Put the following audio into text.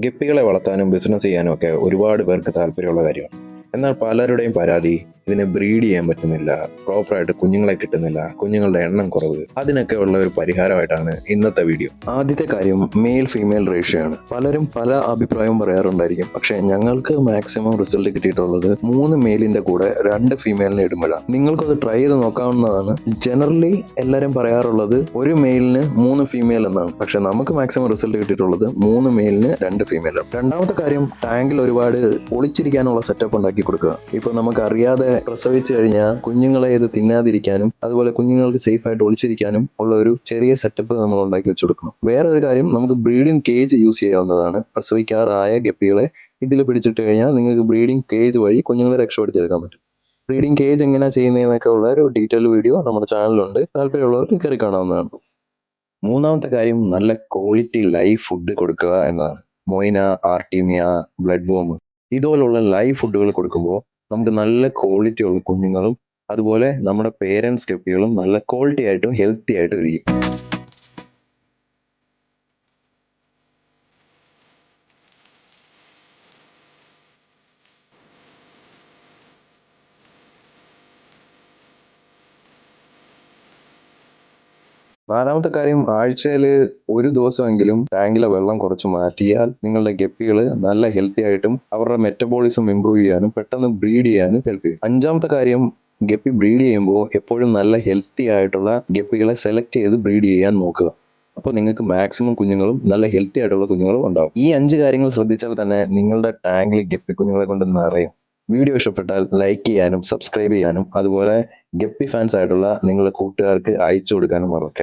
ഗപ്പികളെ വളർത്താനും ബിസിനസ് ചെയ്യാനും ഒക്കെ ഒരുപാട് പേർക്ക് താല്പര്യമുള്ള കാര്യമാണ്. എന്നാൽ പലരുടെയും പരാതി ഇതിനെ ബ്രീഡ് ചെയ്യാൻ പറ്റുന്നില്ല, പ്രോപ്പറായിട്ട് കുഞ്ഞുങ്ങളെ കിട്ടുന്നില്ല, കുഞ്ഞുങ്ങളുടെ എണ്ണം കുറവ്. അതിനൊക്കെ ഉള്ള ഒരു പരിഹാരമായിട്ടാണ് ഇന്നത്തെ വീഡിയോ. ആദ്യത്തെ കാര്യം മെയിൽ ഫീമെയിൽ റേഷ്യോ ആണ്. പലരും പല അഭിപ്രായവും പറയാറുണ്ടായിരിക്കും. പക്ഷേ ഞങ്ങൾക്ക് മാക്സിമം റിസൾട്ട് കിട്ടിയിട്ടുള്ളത് 3 മെയിലിന്റെ കൂടെ 2 ഫീമെയിലിനെ ഇടുമ്പോഴാണ്. നിങ്ങൾക്കത് ട്രൈ ചെയ്ത് നോക്കാവുന്നതാണ്. ജനറലി എല്ലാവരും പറയാറുള്ളത് ഒരു മെയിലിന് 3 ഫീമെയിൽ എന്നാണ്. പക്ഷെ നമുക്ക് മാക്സിമം റിസൾട്ട് കിട്ടിയിട്ടുള്ളത് 3 മെയിലിന് 2 ഫീമെയിലാണ്. രണ്ടാമത്തെ കാര്യം, ടാങ്കിൽ ഒരുപാട് ഒളിച്ചിരിക്കാനുള്ള സെറ്റപ്പ് ഉണ്ടാക്കി കൊടുക്കുക. ഇപ്പൊ നമുക്ക് അറിയാതെ പ്രസവിച്ചു കഴിഞ്ഞാൽ കുഞ്ഞുങ്ങളെ ഇത് തിന്നാതിരിക്കാനും അതുപോലെ കുഞ്ഞുങ്ങൾക്ക് സേഫ് ആയിട്ട് ഒളിച്ചിരിക്കാനും ഉള്ള ഒരു ചെറിയ സെറ്റപ്പ് നമ്മൾ ഉണ്ടാക്കി വെച്ചു കൊടുക്കണം. വേറെ ഒരു കാര്യം, നമുക്ക് ബ്രീഡിംഗ് കേജ് യൂസ് ചെയ്യാവുന്നതാണ്. പ്രസവിക്കാറായ ഗപ്പികളെ ഇതിൽ പിടിച്ചിട്ട് കഴിഞ്ഞാൽ നിങ്ങൾക്ക് ബ്രീഡിംഗ് കേജ് വഴി കുഞ്ഞുങ്ങളെ രക്ഷപ്പെടുത്തിയെടുക്കാൻ പറ്റും. ബ്രീഡിംഗ് കേജ് എങ്ങനെയാണ് ചെയ്യുന്നതെന്നൊക്കെ ഉള്ള ഒരു ഡീറ്റെയിൽ വീഡിയോ നമ്മുടെ ചാനലിലുണ്ട്. താല്പര്യമുള്ളവർക്ക് കയറി കാണാവുന്നതാണ്. മൂന്നാമത്തെ കാര്യം, നല്ല ക്വാളിറ്റി ലൈവ് ഫുഡ് കൊടുക്കുക എന്നതാണ്. മൊയിന, ആർട്ടീമിയ, ബ്ലഡ് വോം ഇതുപോലുള്ള ലൈവ് ഫുഡുകൾ കൊടുക്കുമ്പോൾ നമുക്ക് നല്ല ക്വാളിറ്റി ഉള്ള കുഞ്ഞുങ്ങളും അതുപോലെ നമ്മുടെ പേരൻസ് ഗപ്പികളും നല്ല ക്വാളിറ്റി ആയിട്ടും ഹെൽത്തി ആയിട്ടും ഇരിക്കും. നാലാമത്തെ കാര്യം, ആഴ്ചയിൽ ഒരു ദിവസമെങ്കിലും ടാങ്കിലെ വെള്ളം കുറച്ച് മാറ്റിയാൽ നിങ്ങളുടെ ഗപ്പികൾ നല്ല ഹെൽത്തി ആയിട്ടും അവരുടെ മെറ്റബോളിസം ഇമ്പ്രൂവ് ചെയ്യാനും പെട്ടെന്ന് ബ്രീഡ് ചെയ്യാനും ഹെൽപ്പ് ചെയ്യും. അഞ്ചാമത്തെ കാര്യം, ഗപ്പി ബ്രീഡ് ചെയ്യുമ്പോൾ എപ്പോഴും നല്ല ഹെൽത്തി ആയിട്ടുള്ള ഗപ്പികളെ സെലക്ട് ചെയ്ത് ബ്രീഡ് ചെയ്യാൻ നോക്കുക. അപ്പോൾ നിങ്ങൾക്ക് മാക്സിമം കുഞ്ഞുങ്ങളും നല്ല ഹെൽത്തി ആയിട്ടുള്ള കുഞ്ഞുങ്ങളും ഉണ്ടാവും. ഈ 5 കാര്യങ്ങൾ ശ്രദ്ധിച്ചാൽ തന്നെ നിങ്ങളുടെ ടാങ്കിൽ ഗപ്പി കുഞ്ഞുങ്ങളെ കൊണ്ട് നിറയും. വീഡിയോ ഇഷ്ടപ്പെട്ടാൽ ലൈക്ക് ചെയ്യാനും സബ്സ്ക്രൈബ് ചെയ്യാനും അതുപോലെ ഗപ്പി ഫാൻസ് ആയിട്ടുള്ള നിങ്ങളുടെ കൂട്ടുകാർക്ക് അയച്ചു കൊടുക്കാനും മറക്കരുത്.